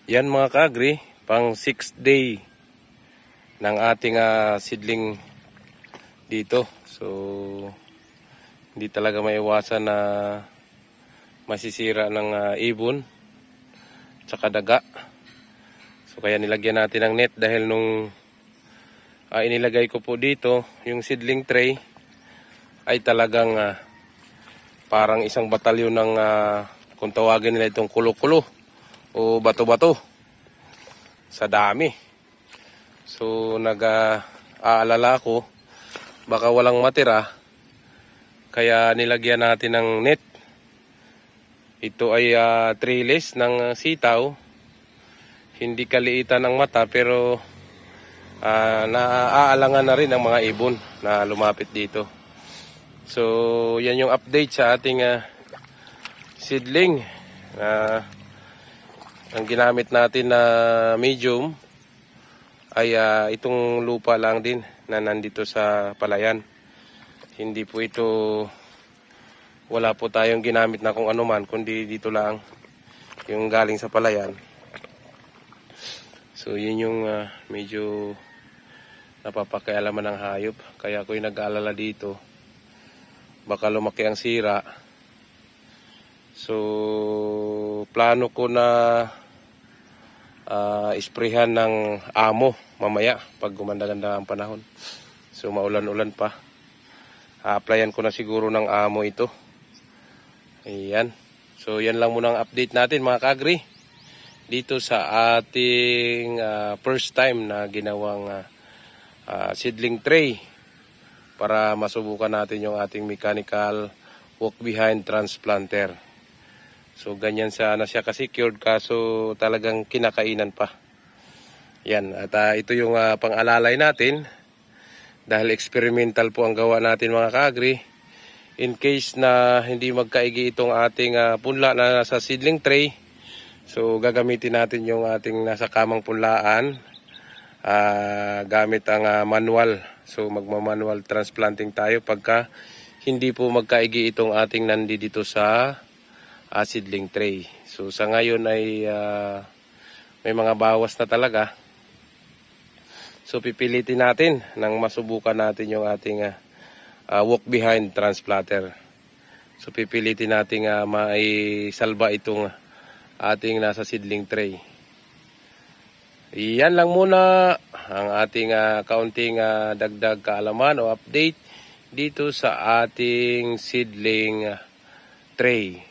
Yan mga kaagri, pang 6th day ng ating seedling dito. So, hindi talaga maiwasan na masisira ng ibon tsaka daga. So, kaya nilagyan natin ng net dahil nung inilagay ko po dito, yung seedling tray ay talagang parang isang batalyon ng kung tawagin nila itong kulo-kulo o bato-bato sa dami. So nag-aalala ko baka walang matira, kaya nilagyan natin ng net. Ito ay treeless ng sitaw, hindi kaliitan ang mata pero naaalangan na rin ang mga ibon na lumapit dito. So yan yung update sa ating seedling. Ang ginamit natin na medium ay itong lupa lang din na nandito sa palayan. Hindi po ito, wala po tayong ginamit na kung ano man, kundi dito lang yung galing sa palayan. So yun yung medyo napapakialaman ng hayop. Kaya ako'y nag-aalala dito, baka lumaki ang sira. So plano ko na isprehan ng amo mamaya pag gumanda-ganda ang panahon. So maulan-ulan pa, applyan ko na siguro ng amo ito. Ayan. So yan lang muna ang update natin mga kaagri dito sa ating first time na ginawang seedling tray para masubukan natin yung ating mechanical walk behind transplanter. So ganyan sana siya ka-secured, kaso talagang kinakainan pa. Yan, at ito yung pang-alalay natin dahil experimental po ang gawa natin mga kaagri. In case na hindi magkaigi itong ating punla na nasa seedling tray, so gagamitin natin yung ating nasa kamang punlaan gamit ang manual. So magma-manual transplanting tayo pagka hindi po magkaigi itong ating nandito sa seedling tray. So sa ngayon ay may mga bawas na talaga. So pipilitin natin nang masubukan natin yung ating walk behind transplanter. So pipilitin natin maisalba itong ating nasa seedling tray. Iyan lang muna ang ating kaunting dagdag kaalaman o update dito sa ating seedling tray.